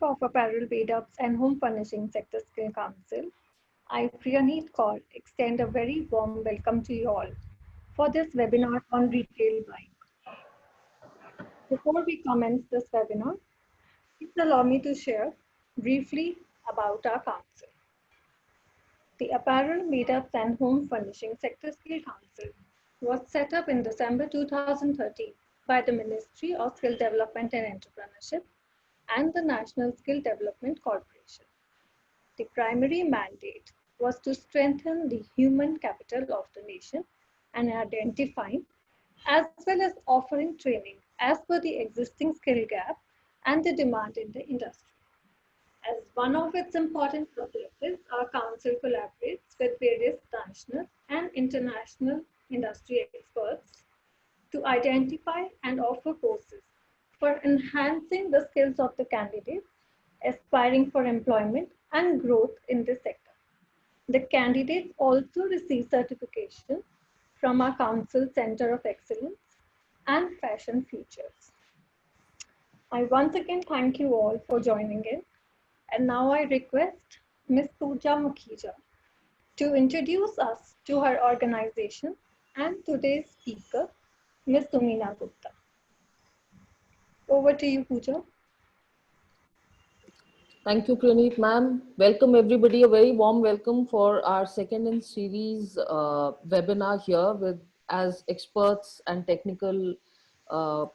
of Apparel Made-ups and Home Furnishing Sector Skill Council, I, Priyaneet Kaur, extend a very warm welcome to you all for this webinar on retail buying. Before we commence this webinar, please allow me to share briefly about our council. The Apparel Made-ups and Home Furnishing Sector Skill Council was set up in December 2013 by the Ministry of Skill Development and Entrepreneurship and the National Skill Development Corporation. The primary mandate was to strengthen the human capital of the nation and identifying as well as offering training as per the existing skill gap and the demand in the industry. As one of its important objectives, our council collaborates with various national and international industry experts to identify and offer courses for enhancing the skills of the candidates aspiring for employment and growth in this sector. The candidates also receive certification from our Council Center of Excellence and Fashion Futures. I once again thank you all for joining in, and now I request Ms. Pooja Mukhija to introduce us to her organization and today's speaker, Ms. Sumina Gupta. Over to you, Pooja. Thank you, Praneet ma'am. Welcome everybody. A very warm welcome for our second in series webinar here with as experts and technical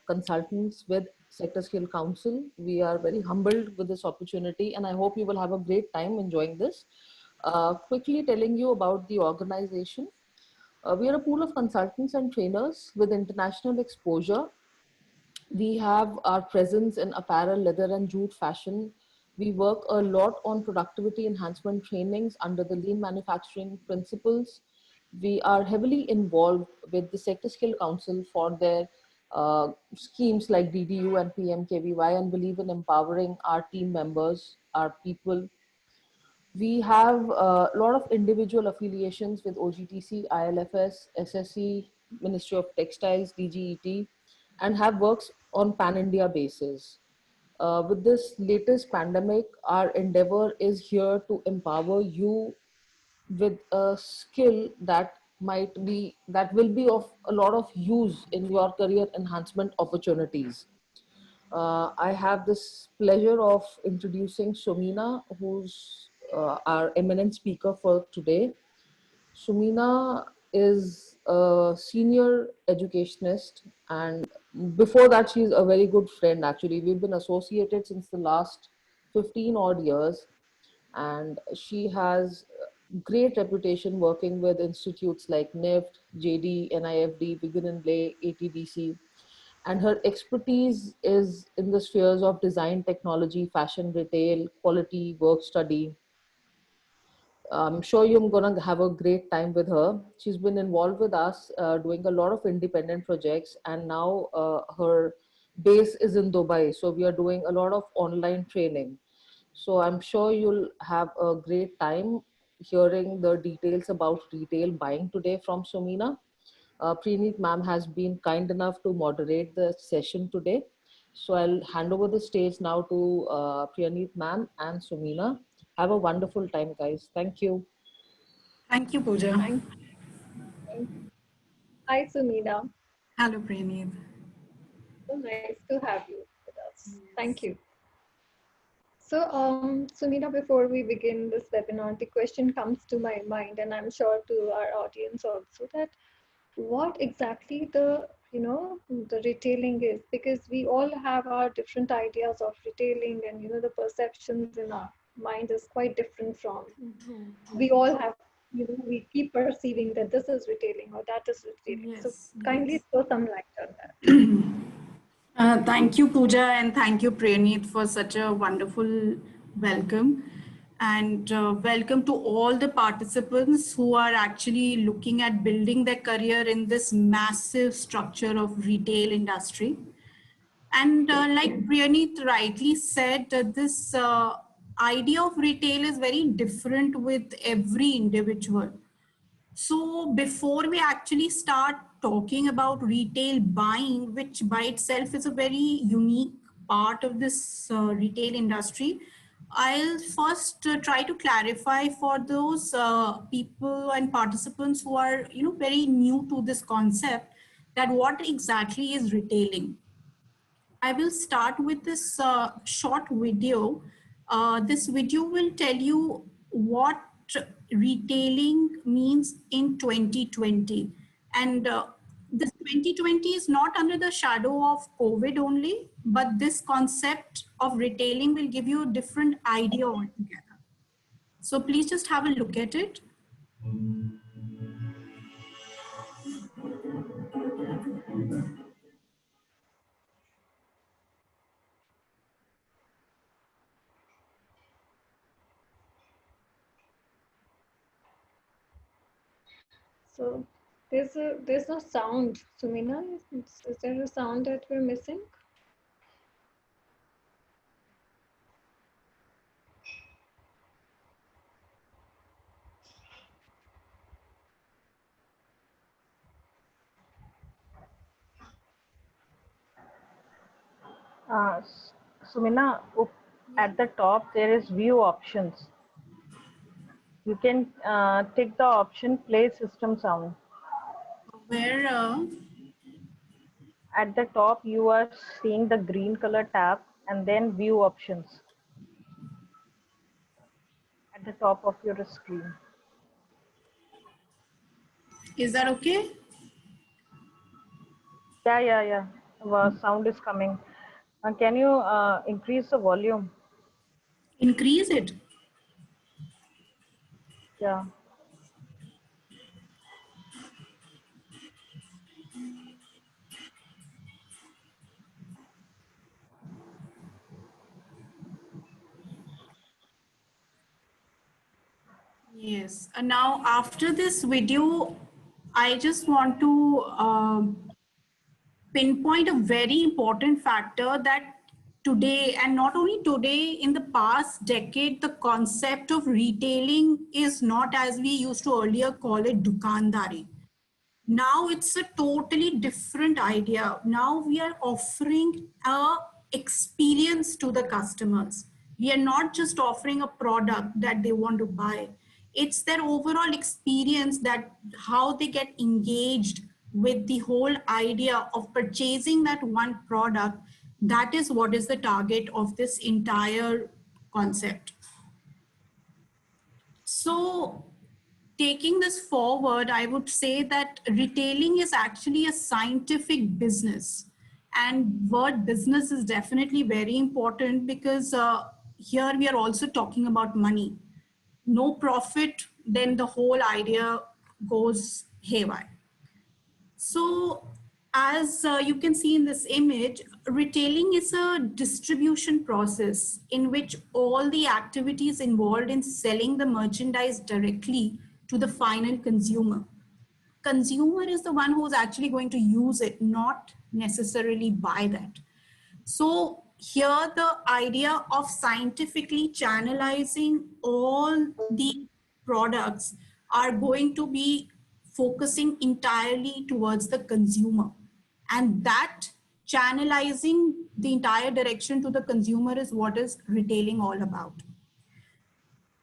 consultants with Sector Skill Council. We are very humbled with this opportunity and I hope you will have a great time enjoying this. Quickly telling you about the organization. We are a pool of consultants and trainers with international exposure. We have our presence in apparel, leather and jute fashion. We work a lot on productivity enhancement trainings under the lean manufacturing principles. We are heavily involved with the Sector Skill Council for their schemes like DDU and PMKVY and believe in empowering our team members, our people. We have a lot of individual affiliations with OGTC, ILFS, SSC, Ministry of Textiles, DGET, and have works on pan-India basis. With this latest pandemic, our endeavor is here to empower you with a skill that will be of a lot of use in your career enhancement opportunities. I have this pleasure of introducing Sumina, who's our eminent speaker for today. Sumina is a senior educationist, and before that, she's a very good friend. Actually, we've been associated since the last 15 odd years, and she has great reputation working with institutes like NIFT, JD, NIFD, Begin and Lay, ATDC, and her expertise is in the spheres of design, technology, fashion, retail, quality, work study. I'm sure you're going to have a great time with her. She's been involved with us doing a lot of independent projects, and now her base is in Dubai. So we are doing a lot of online training. So I'm sure you'll have a great time hearing the details about retail buying today from Sumina. Preneet ma'am has been kind enough to moderate the session today. So I'll hand over the stage now to Preneet ma'am and Sumina. Have a wonderful time, guys. Thank you. Thank you, Pooja. Thank you. Hi, Sumina. Hello, Praneeth. So nice to have you with us. Thank you. So, Sumina, before we begin this webinar, the question comes to my mind, and I'm sure to our audience also, that what exactly the retailing is, because we all have our different ideas of retailing, and the perceptions in our mind is quite different from. We all have, we keep perceiving that this is retailing or that is retailing. Yes, So yes. kindly throw some light on that. Thank you, Pooja, and thank you, Praneeth, for such a wonderful welcome. And welcome to all the participants who are actually looking at building their career in this massive structure of retail industry. And like Praneeth rightly said, this idea of retail is very different with every individual. So before we actually start talking about retail buying, which by itself is a very unique part of this retail industry, I'll first try to clarify for those people and participants who are, very new to this concept, that what exactly is retailing. I will start with this short video. This video will tell you what retailing means in 2020. And this 2020 is not under the shadow of COVID only, but this concept of retailing will give you a different idea altogether. So please just have a look at it. So there's no sound. Sumina, is there a sound that we're missing? Uh, Sumina, at the top there is view options. You can tick the option play system sound. Where? At the top you are seeing the green color tab and then view options at the top of your screen. Is that okay? Yeah. Sound is coming. Can you increase the volume? Increase it. Yeah. Yes. And now after this video, I just want to pinpoint a very important factor that today, and not only today, in the past decade, the concept of retailing is not as we used to earlier call it dukandari. Now it's a totally different idea. Now we are offering a experience to the customers. We are not just offering a product that they want to buy. It's their overall experience, that how they get engaged with the whole idea of purchasing that one product. That is what is the target of this entire concept. So taking this forward, I would say that retailing is actually a scientific business. And word business is definitely very important, because here we are also talking about money. No profit, then the whole idea goes haywire. So as you can see in this image, retailing is a distribution process in which all the activities involved in selling the merchandise directly to the final consumer. Consumer is the one who's actually going to use it, not necessarily buy that. So here the idea of scientifically channelizing all the products are going to be focusing entirely towards the consumer. And that channelizing the entire direction to the consumer is what is retailing all about.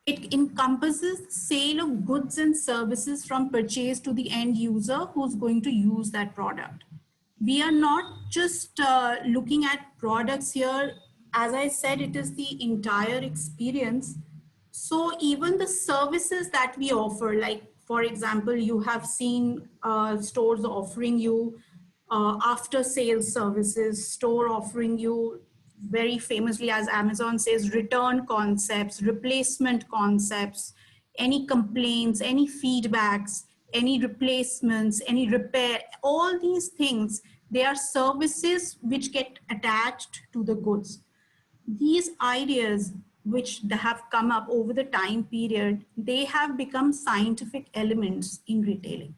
It encompasses sale of goods and services from purchase to the end user who's going to use that product. We are not just looking at products here. As I said, it is the entire experience. So even the services that we offer, like for example, you have seen stores offering you after sales services, store offering you very famously, as Amazon says, return concepts, replacement concepts, any complaints, any feedbacks, any replacements, any repair, all these things, they are services which get attached to the goods. These ideas which have come up over the time period, they have become scientific elements in retailing.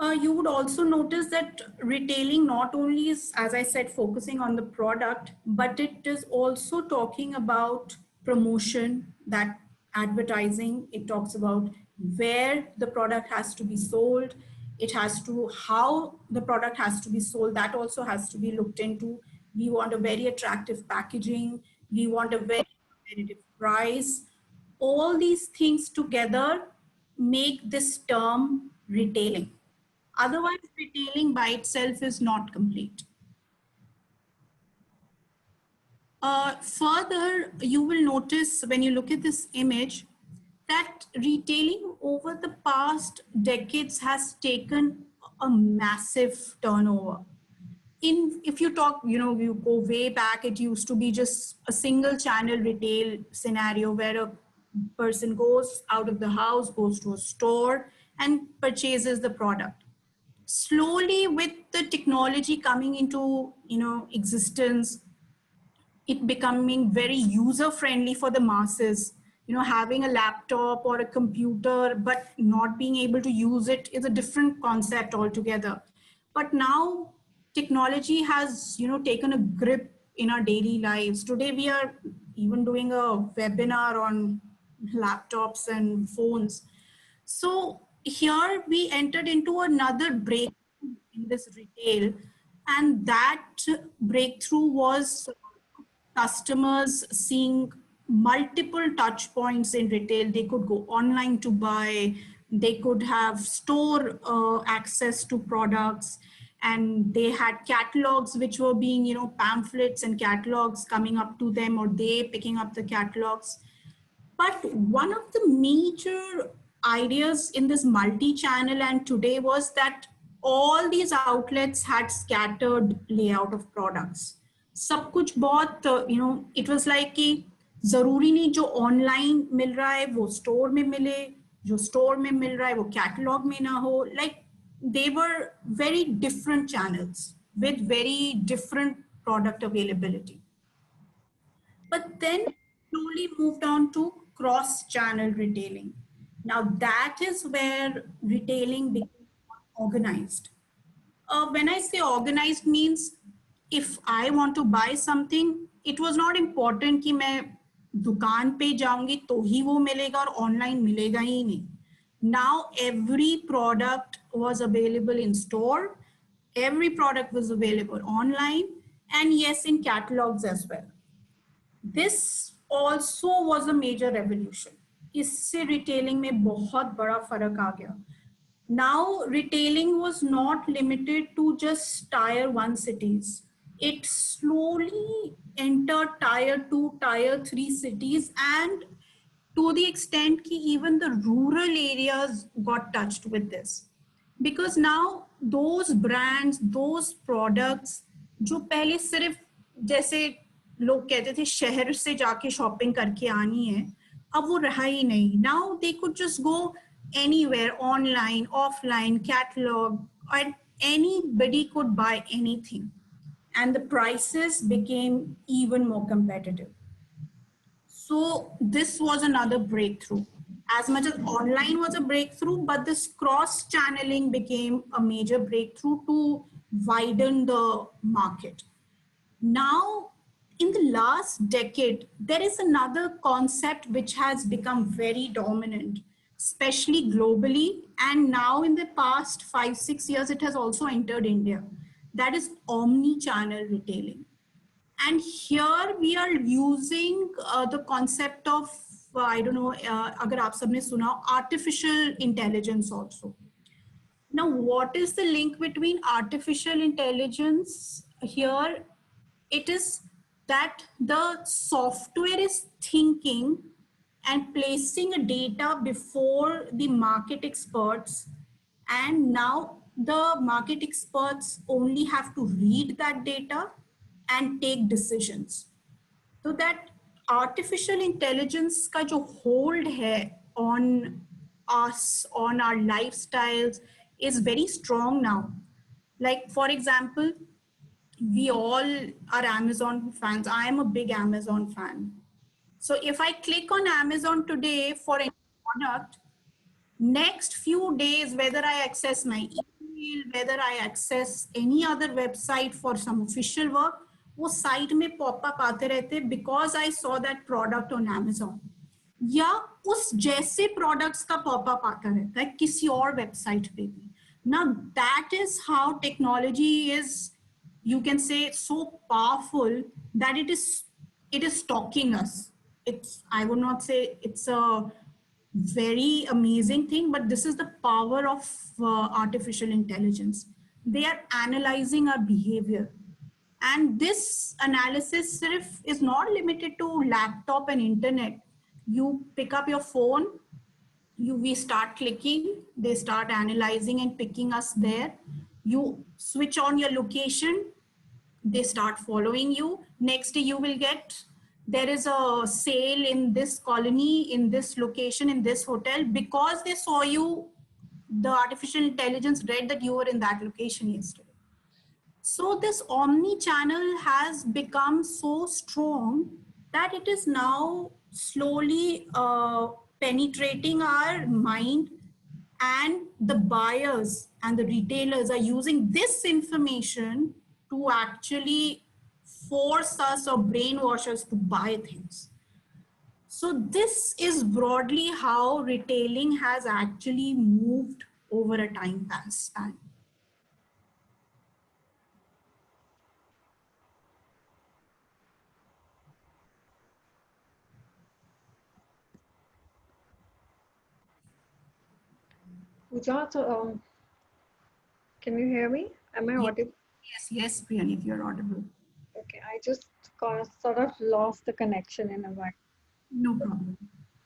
You would also notice that retailing not only is, as I said, focusing on the product, but it is also talking about promotion, that advertising. It talks about where the product has to be sold. It has to, how the product has to be sold. That also has to be looked into. we want a very attractive packaging, we want a very competitive price. All these things together make this term retailing. Otherwise, retailing by itself is not complete. Further, you will notice when you look at this image that retailing over the past decades has taken a massive turnover. If you talk, you go way back, it used to be just a single channel retail scenario where a person goes out of the house, goes to a store and purchases the product. Slowly, with the technology coming into existence, it becoming very user friendly for the masses. Having a laptop or a computer but not being able to use it is a different concept altogether. But now technology has taken a grip in our daily lives. Today we are even doing a webinar on laptops and phones. So here we entered into another breakthrough in this retail, and that breakthrough was customers seeing multiple touch points in retail. They could go online to buy, they could have store access to products, and they had catalogs which were being, pamphlets and catalogs coming up to them, or they picking up the catalogs. But one of the major ideas in this multi-channel and today was that all these outlets had scattered layout of products. सब कुछ बहुत it was like कि जरूरी नहीं जो online मिल रहा है वो store में मिले, जो store में मिल रहा है वो catalog में ना हो. Like they were very different channels with very different product availability. But then slowly moved on to cross-channel retailing. Now that is where retailing became organized. When I say organized means if I want to buy something, it was not important कि मैं दुकान पे जाऊंगी तो ही वो मिलेगा और online मिलेगा ही नहीं. Now every product was available in store, every product was available online, and yes, in catalogs as well. This also was a major revolution. इससे retailing में बहुत बड़ा फर्क आ गया. Now retailing was not limited to just tier 1 cities. It slowly entered tier 2, tier 3 cities, and to the extent that even the rural areas got touched with this. Because now those brands, those products, जो पहले सिर्फ जैसे लोग कहते थे शहर से जाके शॉपिंग करके आनी है, अब वो रहा ही नहीं. Now they could just go anywhere, online, offline, catalog, and anybody could buy anything. And the prices became even more competitive. So this was another breakthrough. As much as online was a breakthrough, but this cross-channeling became a major breakthrough to widen the market. Now, in the last decade, there is another concept which has become very dominant, especially globally. And now in the past 5-6 years, it has also entered India. That is omni-channel retailing. And here we are using the concept of, I don't know, agar aap sabne suna, artificial intelligence also. Now, what is the link between artificial intelligence here? It is that the software is thinking and placing a data before the market experts, and now the market experts only have to read that data and take decisions. So that artificial intelligence का जो hold है on us, on our lifestyles is very strong now. Like for example, we all are Amazon fans. I am a big Amazon fan. So if I click on Amazon today for a product, next few days, whether I access my email, whether I access any other website for some official work, वो site में popup आते रहते because I saw that product on Amazon. या उस जैसे products का popup आता रहता है किसी और वेबसाइट पे भी. Now that is how technology is you can say, so powerful that it is stalking us. I would not say it's a very amazing thing, but this is the power of artificial intelligence. They are analyzing our behavior. And this analysis is not limited to laptop and internet. You pick up your phone, we start clicking, they start analyzing and picking us there. You switch on your location, they start following you. Next day you will get, there is a sale in this colony, in this location, in this hotel, because they saw you. The artificial intelligence read that you were in that location yesterday. So this omni-channel has become so strong that it is now slowly penetrating our mind, and the buyers and the retailers are using this information to actually force us or brainwash us to buy things. So this is broadly how retailing has actually moved over a time span. Pooja, so, can you hear me? Am I audible? Yes, Priyani, if you're audible. Okay, I just sort of lost the connection in a while. No problem.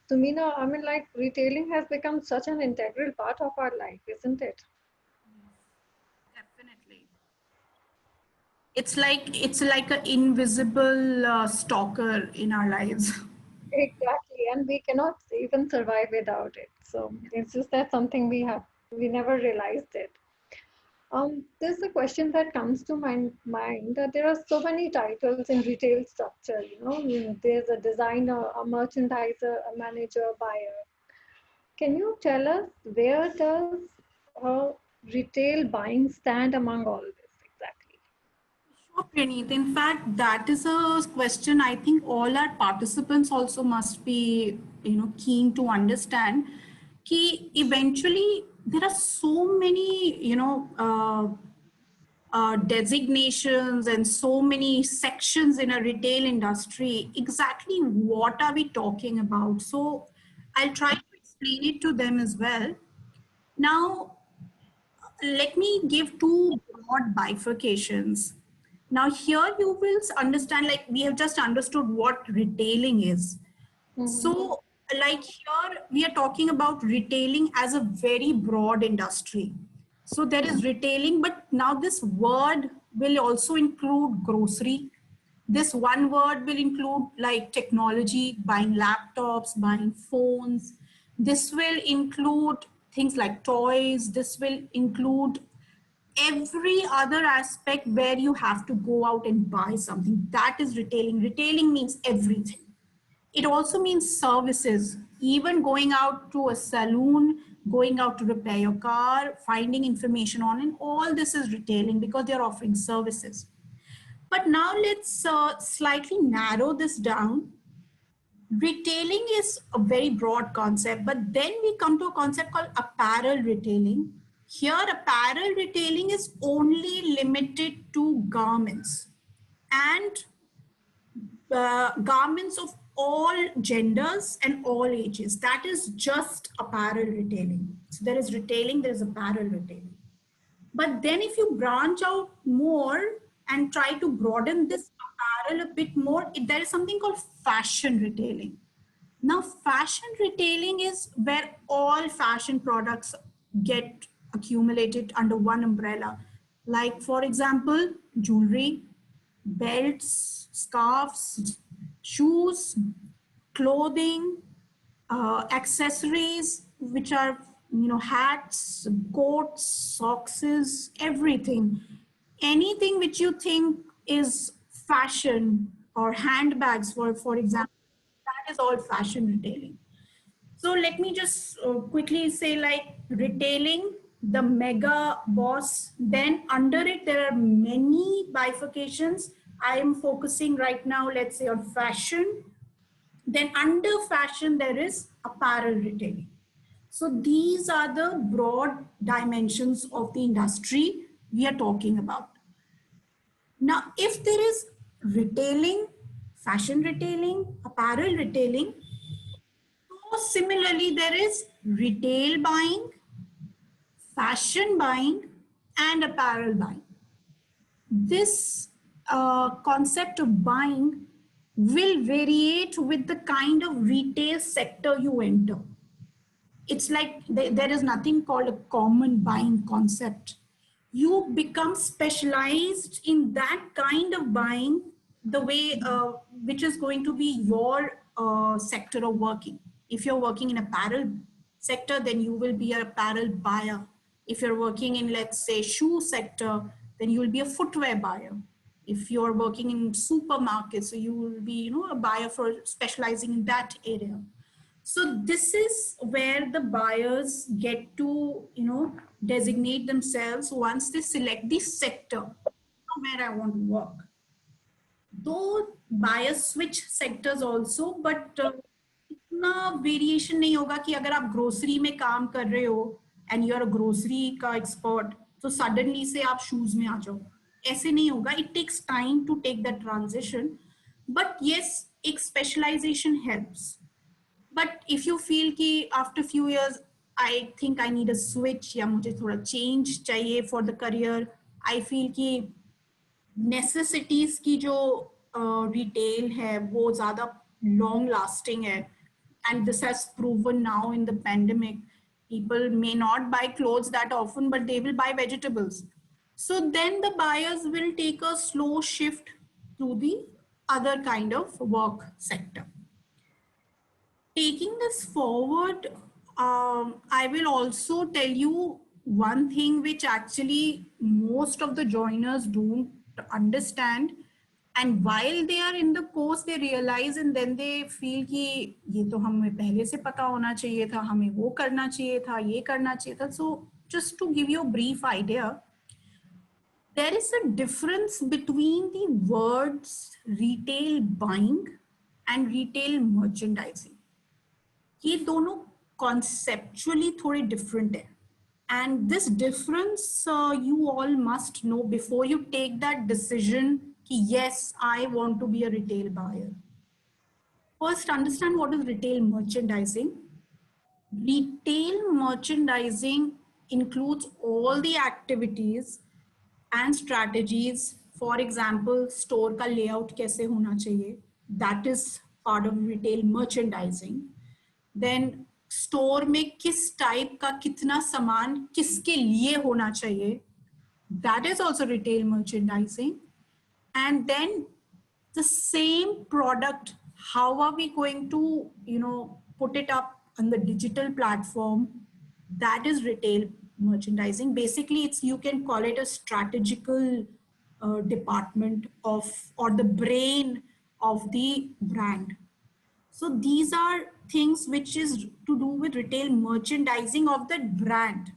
So, Meena, I mean, like retailing has become such an integral part of our life, isn't it? Definitely. It's like an invisible stalker in our lives. Exactly, and we cannot even survive without it. So it's just that something we never realized it. There's a question that comes to my mind that there are so many titles in retail structure. There's a designer, a merchandiser, a manager, a buyer. Can you tell us where does retail buying stand among all this exactly? Sure, Praneeth. In fact, that is a question I think all our participants also must be, keen to understand. Ki eventually there are so many, designations and so many sections in a retail industry. Exactly what are we talking about? So I'll try to explain it to them as well. Now, let me give two broad bifurcations. Now, here you will understand, like we have just understood what retailing is. So, like here, we are talking about retailing as a very broad industry. So, there is retailing, but now this word will also include grocery. This one word will include like technology, buying laptops, buying phones. This will include things like toys. This will include every other aspect where you have to go out and buy something. That is retailing. Retailing means everything. It also means services, even going out to a saloon, going out to repair your car, finding information on it. All this is retailing because they're offering services. But now let's slightly narrow this down. Retailing is a very broad concept, but then we come to a concept called apparel retailing. Here, apparel retailing is only limited to garments, and garments of all genders and all ages. That is just apparel retailing. So there is retailing, there is apparel retailing. But then if you branch out more and try to broaden this apparel a bit more, there is something called fashion retailing. Now, fashion retailing is where all fashion products get accumulated under one umbrella. Like, for example, jewelry, belts, scarves, shoes, clothing, accessories, which are, hats, coats, socks, everything. Anything which you think is fashion, or handbags, for example, that is all fashion retailing. So let me just quickly say, like, retailing, the mega boss, then under it, there are many bifurcations. I am focusing right now, let's say, on fashion. Then under fashion, there is apparel retailing. So these are the broad dimensions of the industry we are talking about. Now, if there is retailing, fashion retailing, apparel retailing, so similarly, there is retail buying, fashion buying, and apparel buying. This concept of buying will variate with the kind of retail sector you enter. It's like there is nothing called a common buying concept. You become specialized in that kind of buying, the way which is going to be your sector of working. If you're working in apparel sector, then you will be an apparel buyer. If you're working in, let's say, shoe sector, then you will be a footwear buyer. If you're working in supermarkets, so you will be, a buyer for specializing in that area. So this is where the buyers get to, designate themselves once they select the sector where I want to work. Though buyers switch sectors also, but इतना variation नहीं होगा कि अगर आप grocery में काम कर रहे हो एंड यू आर ग्रोसरी का एक्सपर्ट तो सडनली से आप शूज में आ जाओ, ऐसे नहीं होगा. It takes time to take that transition, but yes, एक specialisation helps. But if you feel कि after few years I think I need a switch या मुझे थोड़ा change चाहिए for the career, I feel कि necessities की जो retail है वो ज़्यादा long lasting है, and this has proven now in the pandemic. People may not buy clothes that often, but they will buy vegetables. So then the buyers will take a slow shift to the other kind of work sector. Taking this forward, I will also tell you one thing which actually most of the joiners don't understand, and while they are in the course they realize and then they feel कि ये तो हमें पहले से पता होना चाहिए था, हमें वो करना चाहिए था, ये करना चाहिए था. So just to give you a brief idea, there is a difference between the words retail buying and retail merchandising. ये दोनों conceptually थोड़े different है, and this difference you all must know before you take that decision कि yes, I want to be a retail buyer. First, understand what is retail merchandising. Retail merchandising includes all the activities and strategies. For example, store का layout कैसे होना चाहिए, that is part of retail merchandising. Then store में किस type का कितना सामान किसके लिए होना चाहिए, that is also retail merchandising. And then the same product, how are we going to put it up on the digital platform, that is retail merchandising. Basically it's, you can call it a strategical department of, or the brain of the brand. So these are things which is to do with retail merchandising of that brand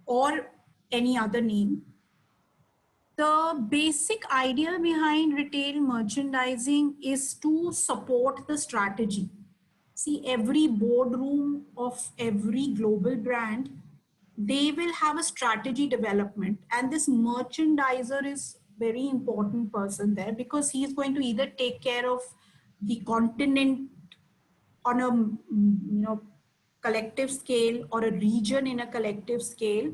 or any other name. The basic idea behind retail merchandising is to support the strategy. See, every boardroom of every global brand, they will have a strategy development, and this merchandiser is very important person there, because he is going to either take care of the continent on a collective scale or a region in a collective scale.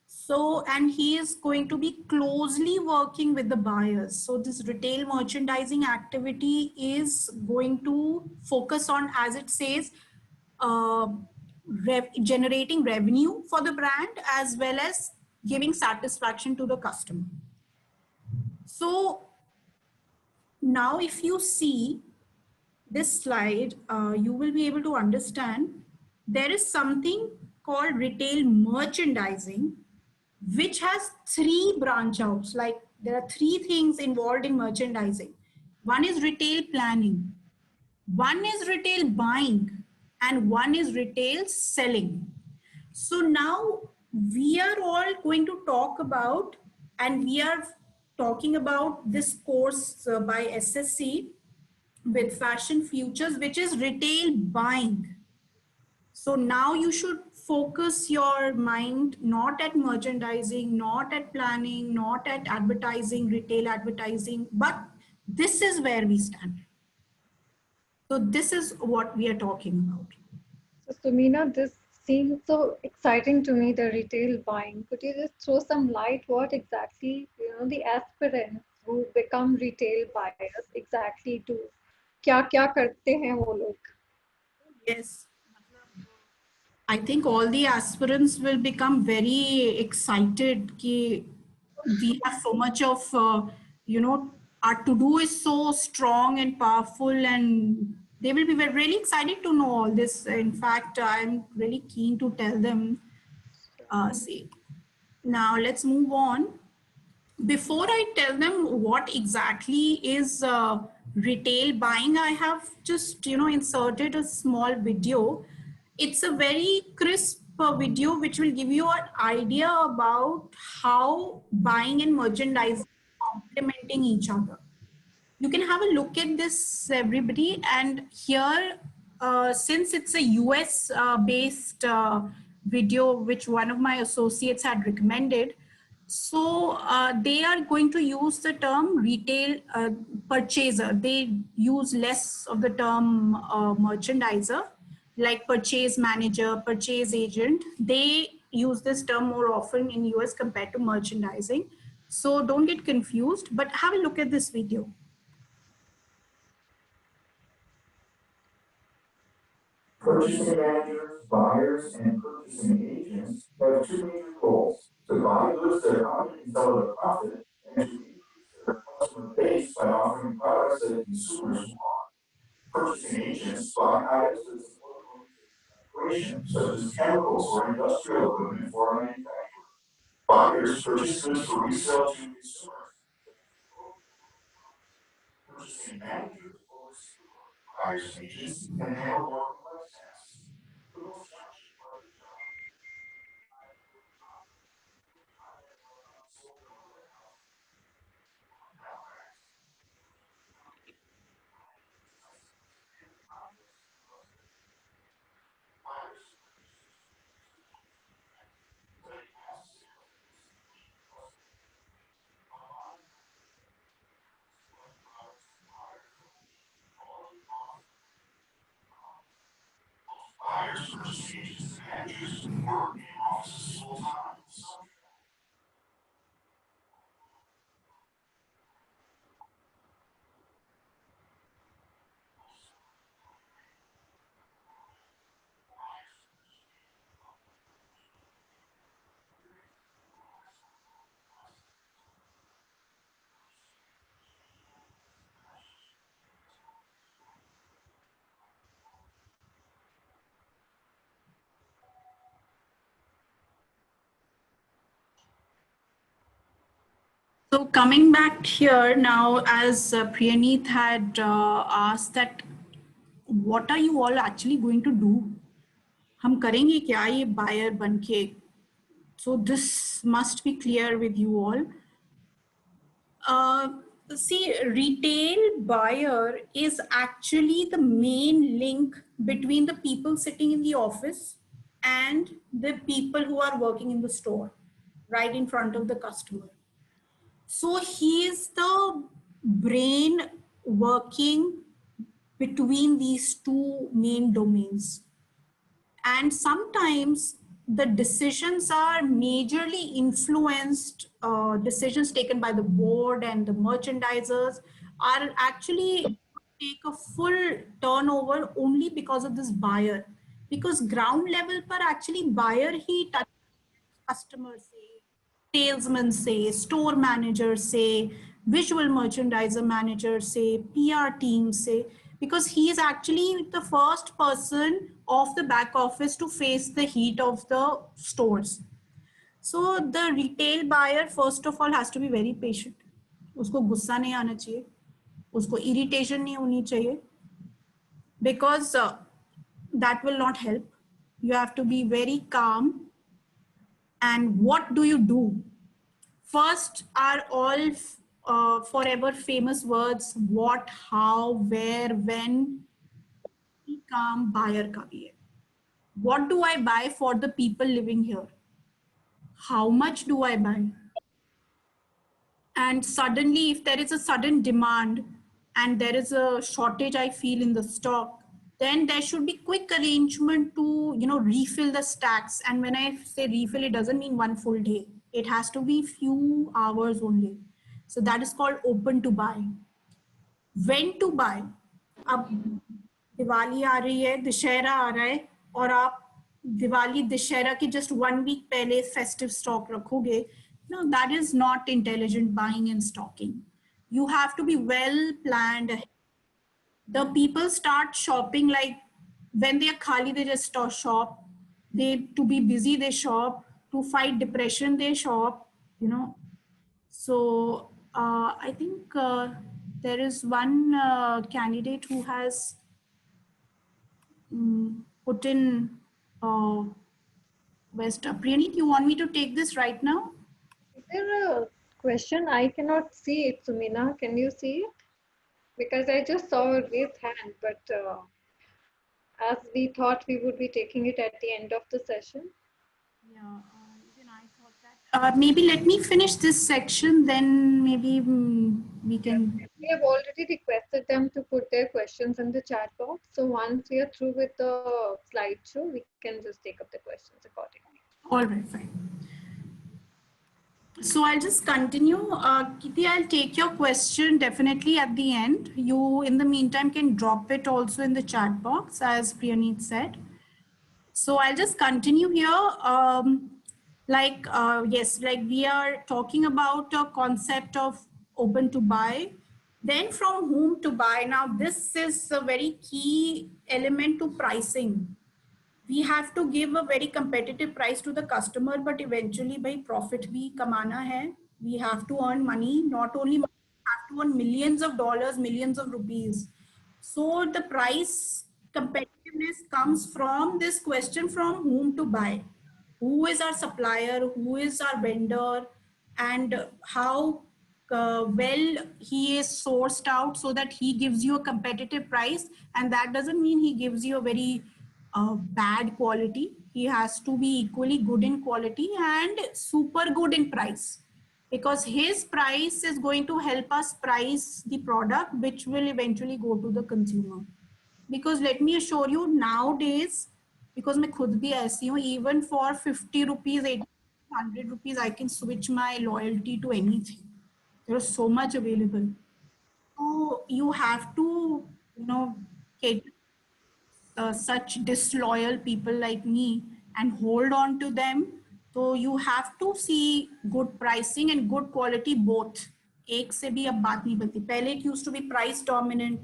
So, and he is going to be closely working with the buyers. So this retail merchandising activity is going to focus on, as it says, generating revenue for the brand as well as giving satisfaction to the customer. So now if you see this slide, you will be able to understand there is something called retail merchandising, which has three branch outs. Like there are three things involved in merchandising. One is retail planning, one is retail buying, and one is retail selling. So now we are all going to talk about, and we are talking about this course by SSC with Fashion Futures, which is retail buying. So now you should focus your mind not at merchandising, not at planning, not at advertising, retail advertising, but this is where we stand. So this is what we are talking about. So Sumina, this seems so exciting to me, the retail buying. Could you just throw some light what exactly, the aspirants who become retail buyers exactly do? क्या करते हैं वो लोग? Yes. I think all the aspirants will become very excited ki we have so much of, our to-do is so strong and powerful, and they will be really excited to know all this. In fact, I'm really keen to tell them. See, now let's move on. Before I tell them what exactly is retail buying, I have just, inserted a small video. It's a very crisp video which will give you an idea about how buying and merchandising are complementing each other. You can have a look at this, everybody. And here, since it's a US based video, which one of my associates had recommended, so they are going to use the term retail purchaser. They use less of the term merchandiser, like purchase manager, purchase agent. They use this term more often in US compared to merchandising. So don't get confused, but have a look at this video. Purchasing managers, buyers, and purchasing agents have two major goals: to buy goods that a company can sell at a profit, and to increase their customer base by offering products that consumers want. Purchasing agents buy items that support operations, such as chemicals or industrial equipment for a manufacturer. Buyers purchase goods for resale to consumers. Purchasing managers oversee buyers and agents and handle more complex tasks. The most challenging part of the job buyers, purchasing agents, and managers work in offices full time. So coming back here now, as Priyaneet had asked that, what are you all actually going to do? हम करेंगे क्या ये buyer बनके? So this must be clear with you all. See, retail buyer is actually the main link between the people sitting in the office and the people who are working in the store, right in front of the customer. So he is the brain working between these two main domains. And sometimes the decisions are majorly influenced, decisions taken by the board and the merchandisers are actually take a full turnover only because of this buyer. Because ground level per actually buyer he touches customers, say, salesmen say, store managers say, visual merchandiser managers say, PR teams say, because he is actually the first person of the back office to face the heat of the stores. So the retail buyer, first of all, has to be very patient. उसको गुस्सा नहीं आना चाहिए, उसको irritation नहीं होनी चाहिए, because that will not help. You have to be very calm. And what do you do? First are all forever famous words: what, how, where, when. Be calm buyer का भी है. What do I buy for the people living here? How much do I buy? And suddenly, if there is a sudden demand and there is a shortage I feel in the stock, then there should be quick arrangement to, you know, refill the stacks. And when I say refill, it doesn't mean one full day. It has to be few hours only. So that is called open to buy. When to buy? अब दिवाली आ रही है, दशहरा आ रहा है, और आप दिवाली दशहरा के just 1 week पहले festive stock रखोगे, no, that is not intelligent buying and stocking. You have to be well planned. The people start shopping like when they are khali, they just shop. They, to be busy, they shop. To fight depression, they shop, you know. So I think there is one candidate who has put in West. Priyanit, you want me to take this right now? Is there a question? I cannot see it, Sumina. Can you see it? Because I just saw a raised hand, but as we thought we would be taking it at the end of the session. Yeah, even I thought that. Maybe let me finish this section, then maybe we can. We have already requested them to put their questions in the chat box. So once we are through with the slideshow, we can just take up the questions accordingly. All right, fine. So I'll just continue. Kitty, I'll take your question definitely at the end. You, in the meantime, can drop it also in the chat box, as Priyanit said. So I'll just continue here. Yes, like we are talking about a concept of open to buy, then from whom to buy. Now, this is a very key element to pricing. We have to give a very competitive price to the customer, but eventually by profit bhi kamana hai. We have to earn money, not only money, we have to earn millions of dollars, millions of rupees. So the price competitiveness comes from this question, from whom to buy. Who is our supplier, who is our vendor, and how well he is sourced out so that he gives you a competitive price. And that doesn't mean he gives you a very bad quality. He has to be equally good in quality and super good in price, because his price is going to help us price the product, which will eventually go to the consumer. Because let me assure you, nowadays, because मैं खुद भी ऐसी हूँ, even for 50 rupees, 80, 100 rupees, I can switch my loyalty to anything. There is so much available. So you have to, you know, cater such disloyal people like me and hold on to them. So you have to see good pricing and good quality both. एक से भी अब बात नहीं बनती. पहले it used to be price dominant.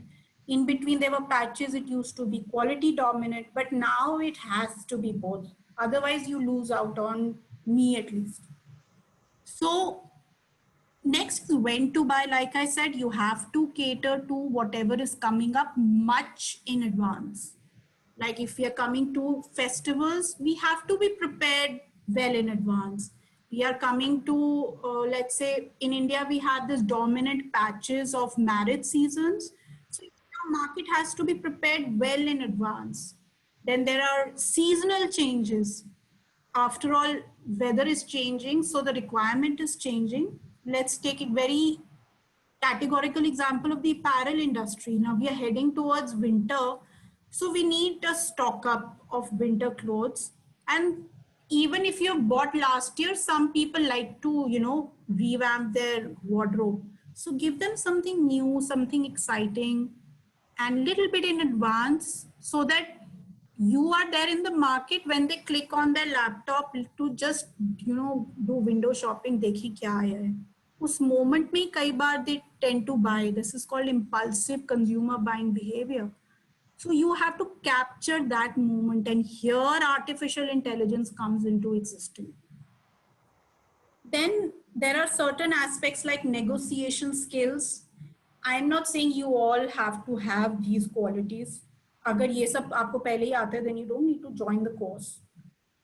In between there were patches, it used to be quality dominant, but now it has to be both. Otherwise you lose out, on me at least. So next, when to buy. Like I said, you have to cater to whatever is coming up much in advance. Like if we are coming to festivals, we have to be prepared well in advance. We are coming to, let's say in India, we have this dominant patches of marriage seasons. So your market has to be prepared well in advance. Then there are seasonal changes. After all, weather is changing, so the requirement is changing. Let's take a very categorical example of the apparel industry. Now we are heading towards winter, so we need a stock up of winter clothes. And even if you bought last year, some people like to, you know, revamp their wardrobe. So give them something new, something exciting, and little bit in advance, so that you are there in the market when they click on their laptop to just, you know, do window shopping. देखिए क्या आया है. उस moment में कई बार they tend to buy. This is called impulsive consumer buying behavior. So you have to capture that moment, and here artificial intelligence comes into existence. Then there are certain aspects like negotiation skills. I'm not saying you all have to have these qualities. अगर ये सब आपको पहले ही आता है, then you don't need to join the course.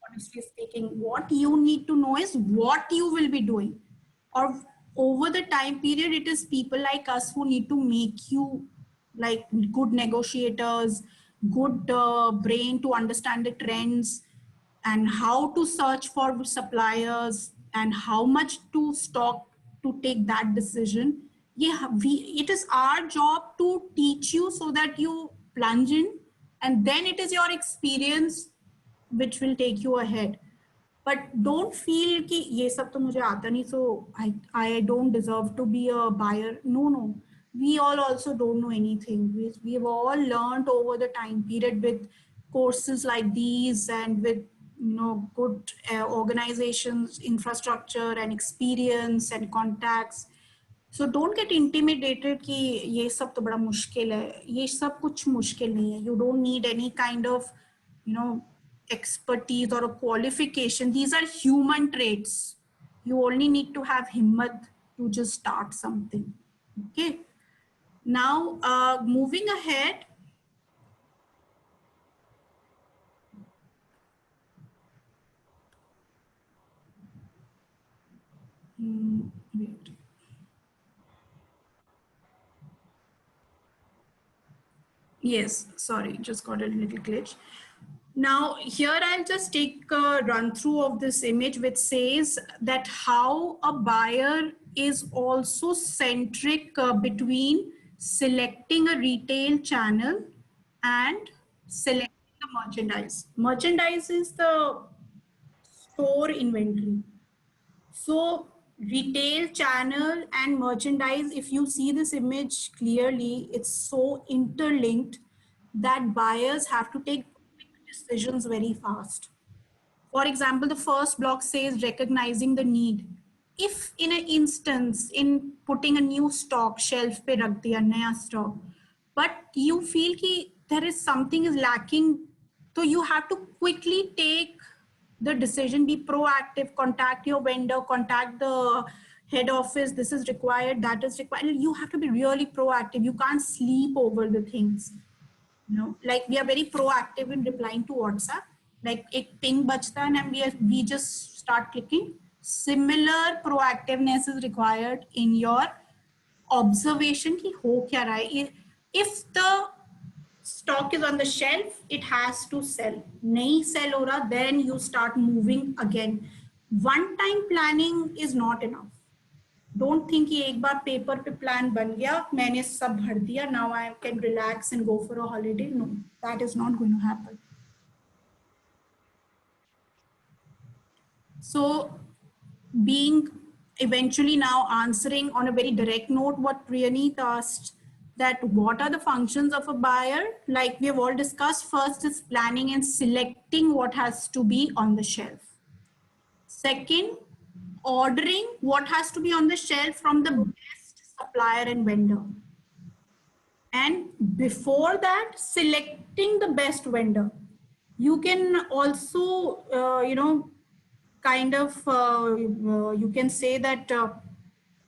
Honestly speaking, what you need to know is what you will be doing. Or over the time period, it is people like us who need to make you like good negotiators, good brain to understand the trends and how to search for suppliers and how much to stock to take that decision. Yeah, it is our job to teach you so that you plunge in, and then it is your experience which will take you ahead. But don't feel कि ये सब तो मुझे आता नहीं, so I don't deserve to be a buyer. No. We all also don't know anything. We've all learned over the time period with courses like these and with good organizations, infrastructure and experience and contacts. So don't get intimidated कि ये सब तो बड़ा मुश्किल है. ये सब कुछ मुश्किल नहीं है. You don't need any kind of expertise or a qualification. These are human traits. You only need to have himmat to just start something. Okay. Now, moving ahead. Wait. Yes, sorry, just got a little glitch. Now here I'll just take a run through of this image which says that how a buyer is also centric between selecting a retail channel and selecting the merchandise. Merchandise is the store inventory. So retail channel and merchandise, if you see this image clearly, it's so interlinked that buyers have to take decisions very fast. For example, the first block says recognizing the need. If in an instance, in putting a new stock, shelf pe rakh diya, naya stock, but you feel ki there is something is lacking, so you have to quickly take the decision, be proactive, contact your vendor, contact the head office, this is required, that is required. You have to be really proactive. You can't sleep over the things. Like we are very proactive in replying to WhatsApp. Like ek ping bachta and we just start clicking. Similar proactiveness is required in your observation ki ho kya raha hai. If the stock is on the shelf, it has to sell. Nahi sell ho raha, then you start moving again. One time planning is not enough. Don't think कि एक बार paper पे plan बन गया, मैंने सब भर दिया, now I can relax and go for a holiday. No, that is not going to happen. So being eventually now answering on a very direct note what Priyaneet asked, that what are the functions of a buyer? Like we have all discussed, first is planning and selecting what has to be on the shelf. Second, ordering what has to be on the shelf from the best supplier and vendor. And before that, selecting the best vendor. You can also, you can say that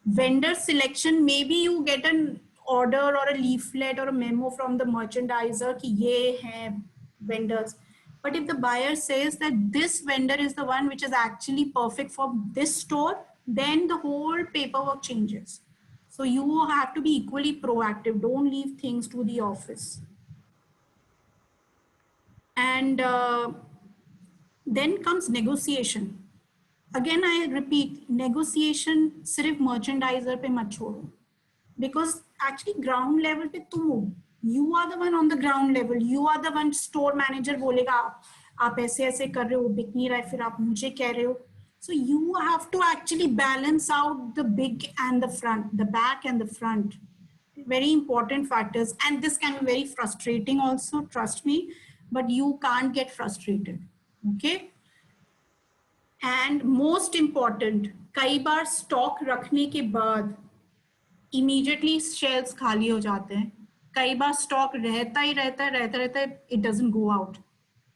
vendor selection, maybe you get an order or a leaflet or a memo from the merchandiser ki ye hai vendors. But if the buyer says that this vendor is the one which is actually perfect for this store, then the whole paperwork changes. So you have to be equally proactive. Don't leave things to the office. And then comes negotiation. Again, I repeat, negotiation sirf merchandiser pe mat chodo. Because actually ground level pe tum ho. You are the one on the ground level. You are the one store manager bolega, aap aise aise kar rahe ho, bik nahi raha hai, fir aap mujhe keh rahe ho. So you have to actually balance out the big and the front, the back and the front. Very important factors. And this can be very frustrating also, trust me, but you can't get frustrated. Okay. And most important, कई बार stock रखने के बाद immediately shelves खाली हो जाते हैं. कई बार stock रहता है, it doesn't go out.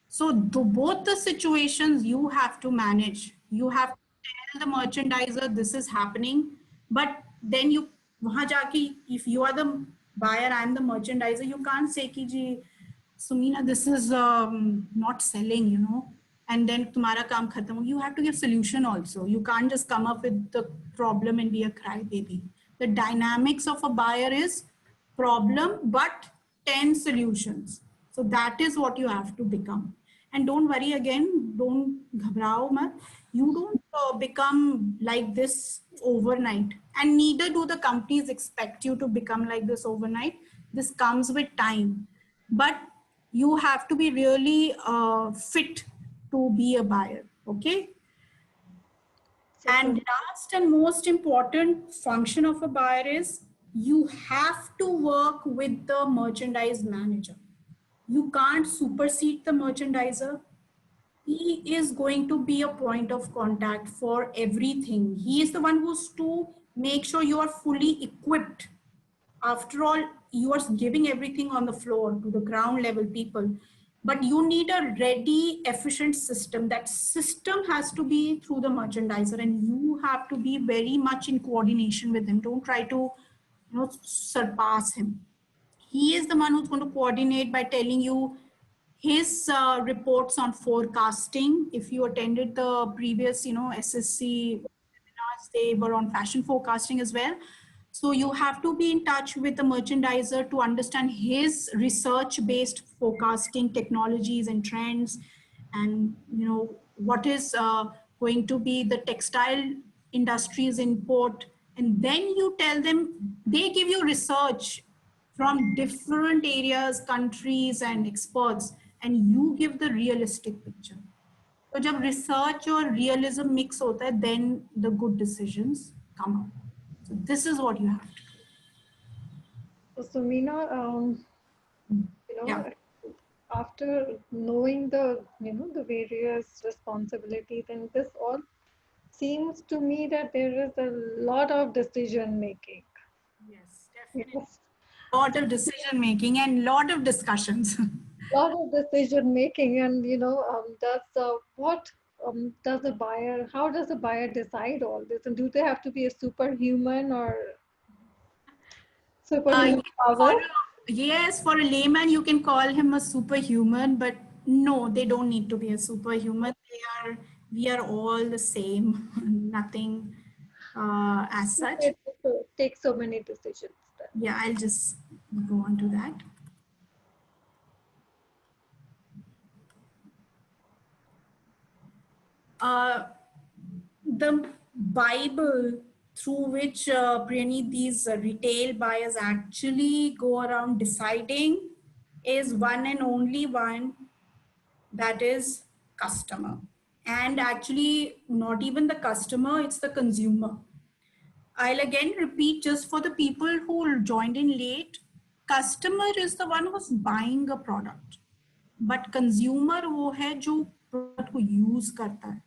So both the situations you have to manage. You have to tell the merchandiser this is happening, but then you वहाँ जाके, if you are the buyer, I am the merchandiser, you can't say कि जी Sumina, this is not selling, and then तुम्हारा काम खत्म हो. You have to give solution also. You can't just come up with the problem and be a crybaby. The dynamics of a buyer is problem, but 10 solutions. So that is what you have to become. And don't worry again, don't ghabrao mat. You don't become like this overnight. And neither do the companies expect you to become like this overnight. This comes with time. But you have to be really fit to be a buyer, okay? And last and most important function of a buyer is you have to work with the merchandise manager. You can't supersede the merchandiser. He is going to be a point of contact for everything. He is the one who's to make sure you are fully equipped. After all, you are giving everything on the floor to the ground level people, but you need a ready, efficient system. That system has to be through the merchandiser, and you have to be very much in coordination with him. Don't try to, surpass him. He is the one who's going to coordinate by telling you his reports on forecasting. If you attended the previous, SSC webinars, they were on fashion forecasting as well. So you have to be in touch with the merchandiser to understand his research-based forecasting technologies and trends, and what is going to be the textile industry's input. And then you tell them, they give you research from different areas, countries, and experts, and you give the realistic picture. So जब research और realism mix होता है, then the good decisions come out. So this is what you have to do. So Meena, Yeah. after knowing the the various responsibilities, and this all seems to me that there is a lot of decision making. Yes, definitely. Lot of decision making and lot of discussions. Lot of decision making, and what does a buyer, how does a buyer decide all this, and do they have to be a superhuman or superhuman power? Yes, for a layman, you can call him a superhuman, but no, they don't need to be a superhuman. We are all the same, nothing as such. It takes so many decisions then. Yeah, I'll just go on to that. The Bible through which these retail buyers actually go around deciding is one and only one, that is customer. And actually not even the customer, it's the consumer. I'll again repeat just for the people who joined in late, customer is the one who's buying a product, but consumer वो है जो product को use करता है.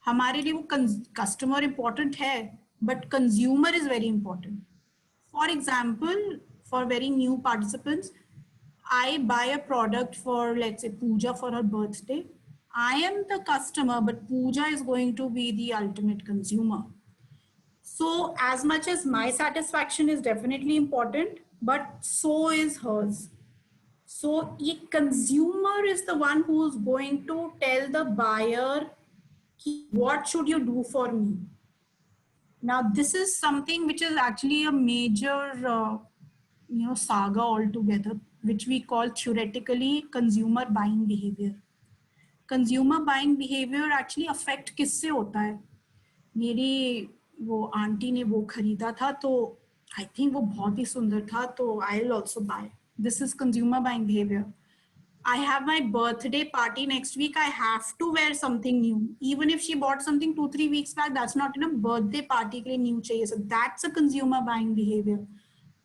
हमारे लिए वो customer important है, but consumer is very important. For example, for very new participants, I buy a product for, let's say, Pooja for her birthday. I am the customer, but Pooja is going to be the ultimate consumer. So as much as my satisfaction is definitely important, but so is hers. So a consumer is the one who's going to tell the buyer, what should you do for me? Now, this is something which is actually a major saga altogether, which we call theoretically consumer buying behavior. Consumer buying behavior actually affect किससे होता है? मेरी वो aunty ने वो खरीदा था तो I think वो बहुत ही सुंदर था तो I'll also buy. This is consumer buying behavior. I have my birthday party next week. I have to wear something new. Even if she bought something 2-3 weeks back, that's not enough. Birthday party के लिए new चाहिए. So that's a consumer buying behavior.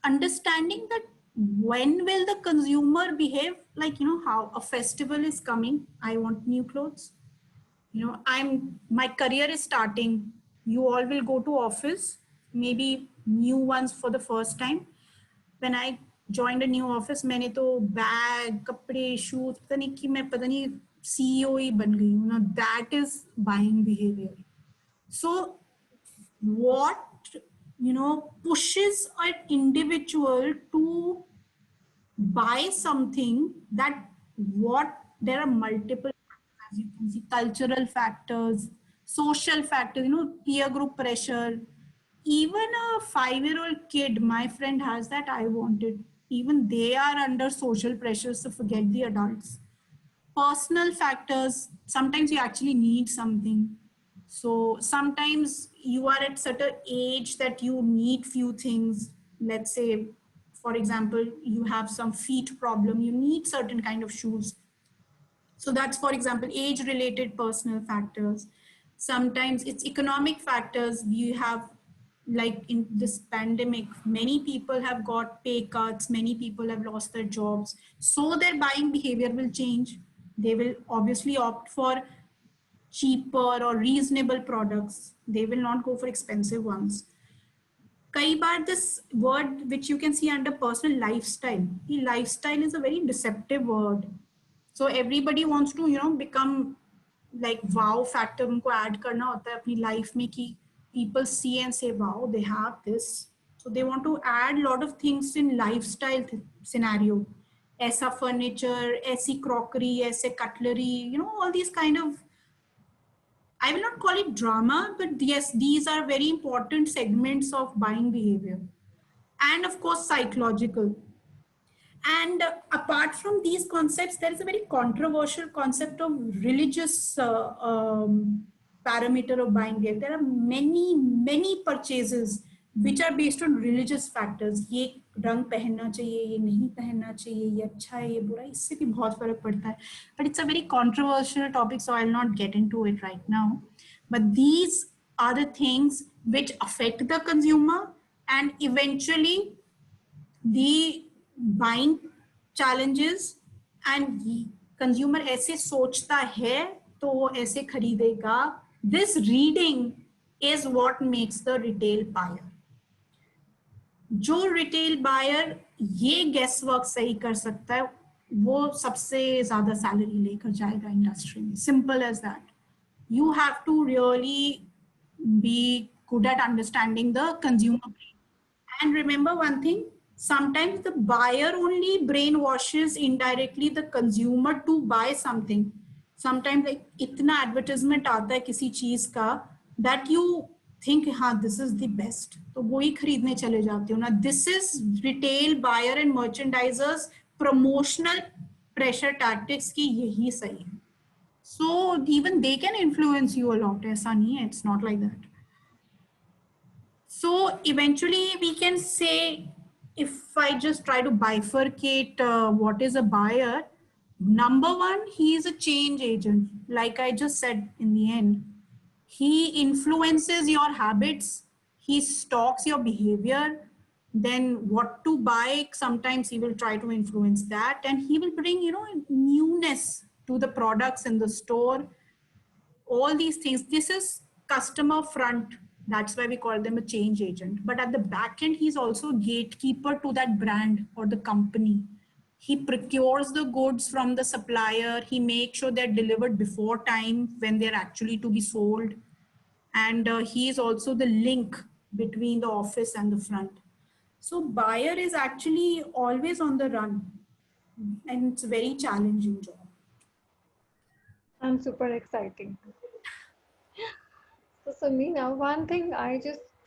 Understanding that when will the consumer behave, like, how a festival is coming, I want new clothes. My career is starting. You all will go to office, maybe new ones for the first time. When I joined a new office, मैंने तो bag, कपड़े, shoes, पता नहीं CEO ही बन गई हूँ. That is buying behavior. So what pushes an individual to buy something, there are multiple, as you can see, cultural factors, social factors, peer group pressure. Even a 5-year-old kid, my friend has that, I want it. even they are under social pressures, so forget the adults. Personal factors, sometimes you actually need something. So sometimes you are at certain age that you need few things. Let's say, for example, you have some feet problem, you need certain kind of shoes. So that's, for example, age related personal factors. Sometimes it's economic factors. You have, like in this pandemic, many people have got pay cuts, many people have lost their jobs. So their buying behavior will change. They will obviously opt for cheaper or reasonable products. They will not go for expensive ones. कई बार this word which you can see under personal lifestyle, the lifestyle is a very deceptive word. So everybody wants to, you know, become like wow factor उनको add करना होता है अपनी life में कि people see and say wow they have this. So they want to add lot of things in lifestyle scenario. ऐसा furniture, ऐसी crockery, ऐसे cutlery, you know, all these kind of, I will not call it drama, but yes, these are very important segments of buying behavior. And of course, psychological. And apart from these concepts, there is a very controversial concept of religious parameter of buying behavior. There are many purchases which are based on religious factors. ये रंग पहनना चाहिए, ये नहीं पहनना चाहिए, ये अच्छा है, ये बुरा है, इससे भी बहुत फर्क पड़ता है. But it's a very controversial topic, so I'll not get into it right now. But these are the things which affect the consumer and eventually the buying challenges. And consumer ऐसे सोचता है तो वो ऐसे खरीदेगा. This reading is what makes the retail buyer. जो retail buyer ये guess work सही कर सकता है वो सबसे ज्यादा सैलरी लेकर जाएगा इंडस्ट्री में. Simple as that. You have to really be good at understanding the consumer brain. And remember one thing, sometimes the buyer only brainwashes indirectly the consumer to buy something. Sometimes like इतना advertisement आता है किसी चीज का that you think हाँ this is the best, तो वो ही खरीदने चले जाते हो ना. This is retail buyer and merchandisers promotional pressure tactics की यही सही है. So even they can influence you a lot. ऐसा नहीं है, it's not like that. So eventually we can say, if I just try to bifurcate what is a buyer, number one, he is a change agent. Like I just said in the end, he influences your habits, he stalks your behavior, then what to buy, sometimes he will try to influence that, and he will bring, you know, newness to the products in the store. All these things, this is customer front. That's why we call them a change agent. But at the back end, he's also gatekeeper to that brand or the company. He procures the goods from the supplier. He makes sure they're delivered before time when they're actually to be sold. And he is also the link between the office and the front. So buyer is actually always on the run, and it's a very challenging job. And super exciting. So Samina, one thing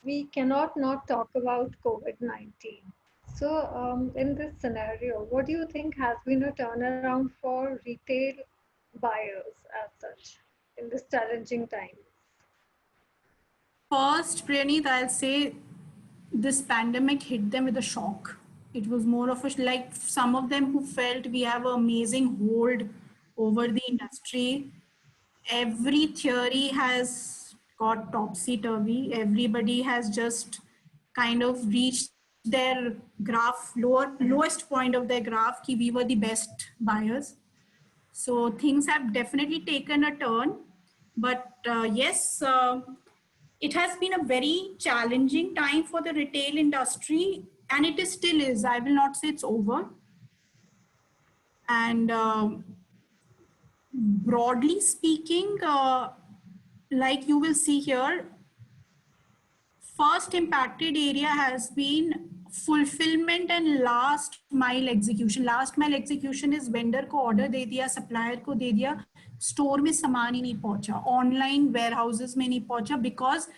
we cannot not talk about COVID-19. So in this scenario, what do you think has been a turnaround for retail buyers as such in this challenging time? First, Praneeth, I'll say this pandemic hit them with a shock. It was more of a, like some of them who felt we have an amazing hold over the industry. Every theory has got topsy-turvy. Everybody has just kind of reached their graph, lowest point of their graph, ki we were the best buyers. So things have definitely taken a turn. But yes, it has been a very challenging time for the retail industry, and it still is. I will not say it's over. And broadly speaking, like you will see here, first impacted area has been fulfillment and last mile execution. Last mile execution is vendor को order दे दिया, supplier को दे दिया, store में सामान ही नहीं पहुंचा, online warehouses में नहीं पहुंचा because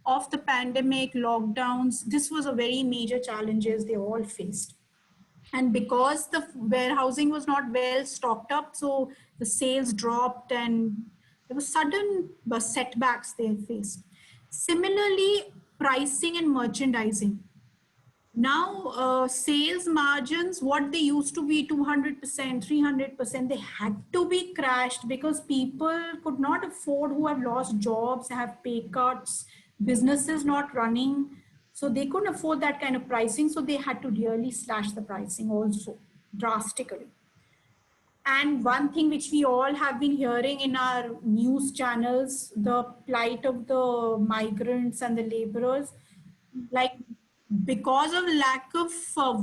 of the pandemic, lockdowns. This was a very major challenges they all faced. And because the warehousing was not well stocked up, so the sales dropped and there was sudden setbacks they faced. Similarly, pricing and merchandising. Now, sales margins, what they used to be 200%, 300%, they had to be crashed because people could not afford, who have lost jobs, have pay cuts, businesses not running. So they couldn't afford that kind of pricing. So they had to really slash the pricing also drastically. And one thing which we all have been hearing in our news channels, the plight of the migrants and the laborers, like because of lack of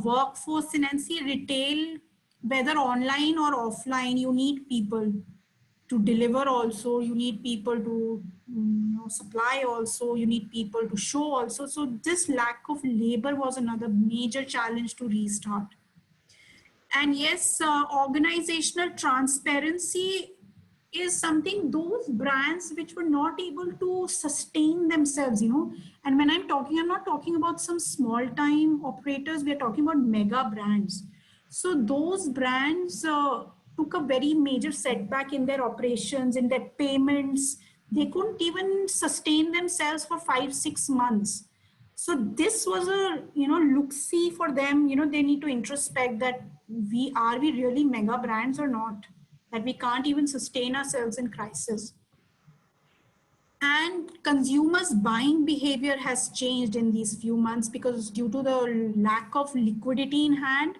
workforce in NC retail, whether online or offline, you need people to deliver also, you need people to supply also, you need people to show also. So this lack of labor was another major challenge to restart. And yes, organizational transparency is something, those brands which were not able to sustain themselves, and when I'm not talking about some small time operators, we're talking about mega brands. So those brands took a very major setback in their operations, in their payments. They couldn't even sustain themselves for 5-6 months. So this was a look-see for them. They need to introspect that we really mega brands or not, that we can't even sustain ourselves in crisis. And consumers' buying behavior has changed in these few months because due to the lack of liquidity in hand,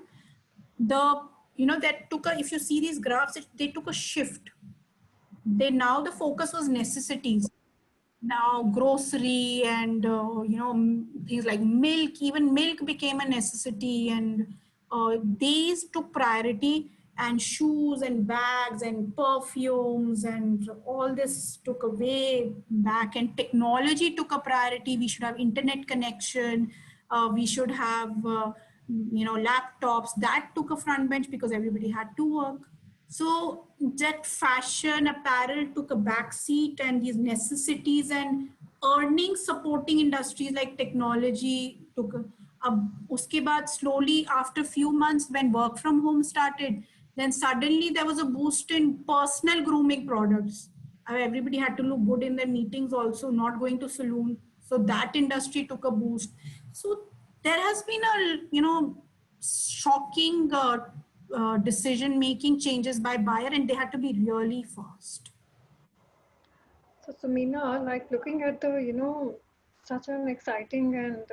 that took a, if you see these graphs, they took a shift. Now the focus was necessities. Now grocery and things like milk, even milk became a necessity, and these took priority, and shoes and bags and perfumes and all this took away back, and technology took a priority. We should have internet connection, we should have laptops. That took a front bench because everybody had to work. So that fashion apparel took a back seat, and these necessities and earning supporting industries like technology took a, uske baad slowly after few months when work from home started, then suddenly there was a boost in personal grooming products. Everybody had to look good in their meetings also, not going to saloon. So that industry took a boost. So there has been a, shocking decision-making changes by buyer, and they had to be really fast. So Sumina, like looking at the, such an exciting and,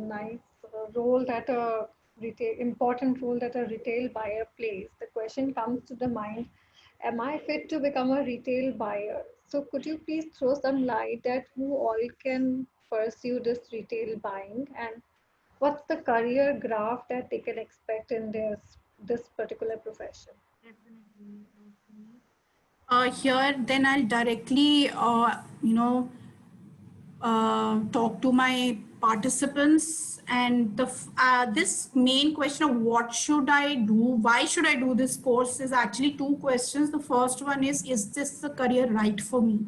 nice role that important role that a retail buyer plays, the question comes to the mind, am I fit to become a retail buyer? So could you please throw some light that who all can pursue this retail buying, and what's the career graph that they can expect in this particular profession? Here, then I'll directly, talk to my participants, and this main question of what should I do, why should I do this course, is actually two questions. The first one is this the career right for me?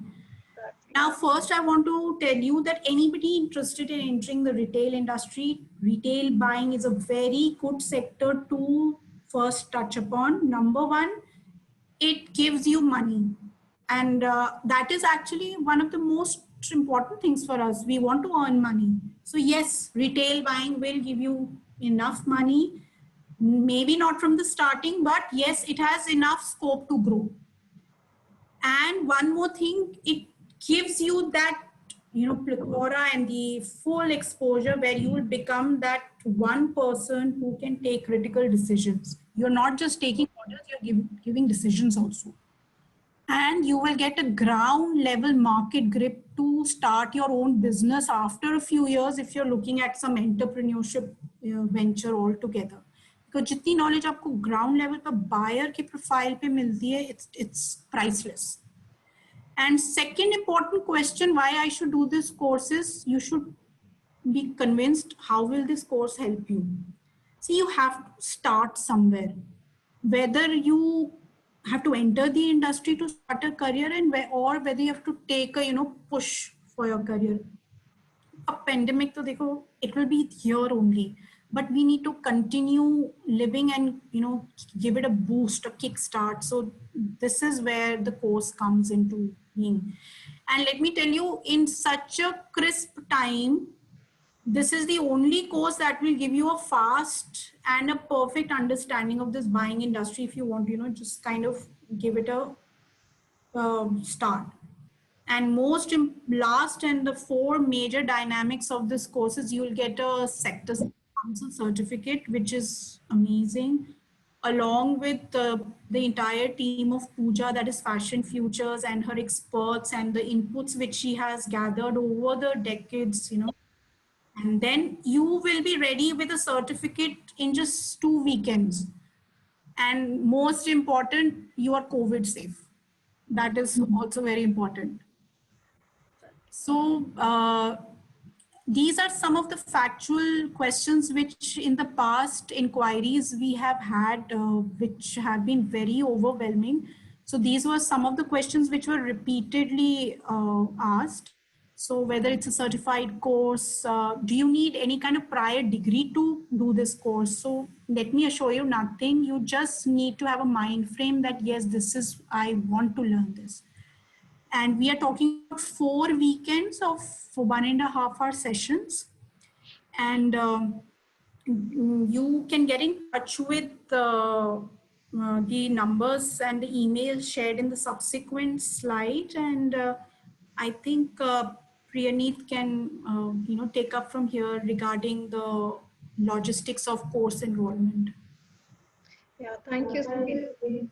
Now, first, I want to tell you that anybody interested in entering the retail industry, retail buying is a very good sector to first touch upon. Number one, it gives you money. And that is actually one of the most important things for us. We want to earn money. So yes, retail buying will give you enough money. Maybe not from the starting, but yes, it has enough scope to grow. And one more thing, it gives you that plethora and the full exposure where you will become that one person who can take critical decisions. You're not just taking orders, you're giving decisions also. And you will get a ground level market grip to start your own business after a few years if you're looking at some entrepreneurship venture altogether. Because जितनी knowledge आपको ground level पर buyer के profile पे मिलती है, it's priceless. And second important question why I should do this course is you should be convinced how will this course help you. See, you have to start somewhere. Whether you have to enter the industry to start a career or whether you have to take a push for your career. A pandemic, to dekho, it will be here only. but we need to continue living and, you know, give it a boost, a kickstart. So this is where the course comes into being. And let me tell you, in such a crisp time, this is the only course that will give you a fast and a perfect understanding of this buying industry. If you want to, you know, just kind of give it a start. And last and the four major dynamics of this course is you'll get a sector council certificate, which is amazing, along with the entire team of Pooja, that is Fashion Futures, and her experts and the inputs which she has gathered over the decades, you know. And then you will be ready with a certificate in just 2 weekends. And most important, you are COVID safe. That is also very important. So these are some of the factual questions which in the past inquiries we have had, which have been very overwhelming. So these were some of the questions which were repeatedly asked. So whether it's a certified course, do you need any kind of prior degree to do this course? So let me assure you nothing. You just need to have a mind frame that yes, this is, I want to learn this. And we are talking about 4 weekends of 1.5 hour sessions. And you can get in touch with the numbers and the emails shared in the subsequent slide. And I think Priyaneet can you know, take up from here regarding the logistics of course enrollment. Yeah, thank you, Sumit.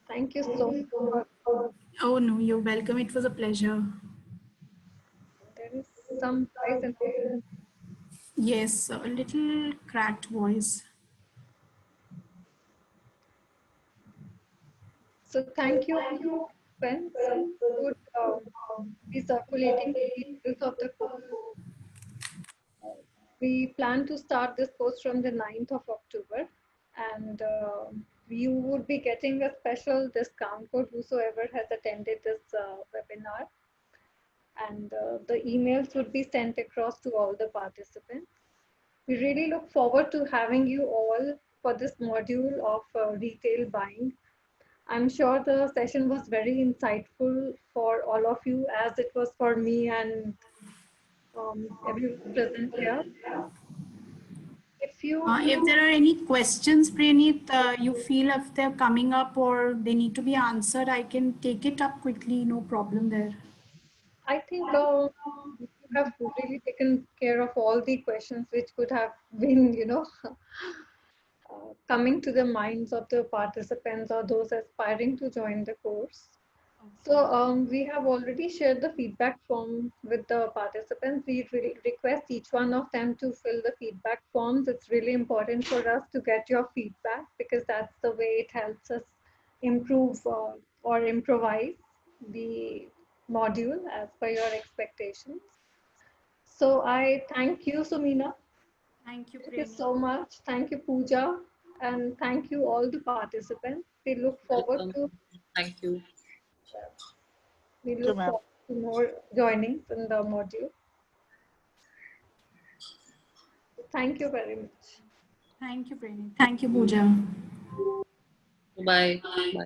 Thank you so much. Oh no, you're welcome. It was a pleasure. There is some voice in there. Yes, a little cracked voice. So thank you, friends, who would be circulating the details of the course. We plan to start this course from the 9th of October, and you would be getting a special discount code whosoever has attended this webinar, and the emails would be sent across to all the participants. We really look forward to having you all for this module of retail buying. I'm sure the session was very insightful for all of you, as it was for me and everyone present here. If there are any questions, Praneet, you feel if they're coming up or they need to be answered, I can take it up quickly, no problem there. I think you have really taken care of all the questions which could have been, coming to the minds of the participants or those aspiring to join the course. So we have already shared the feedback form with the participants. We really request each one of them to fill the feedback forms. It's really important for us to get your feedback because that's the way it helps us improve or improvise the module as per your expectations. So I thank you, Sumina. Thank you, Thank you Praneet. so much. Thank you, Pooja. And thank you all the participants. We look forward Welcome. to Thank you. We look forward to more joinings in the module. Thank you very much. Thank you, Praneet. Thank you, Pooja. Bye. Bye.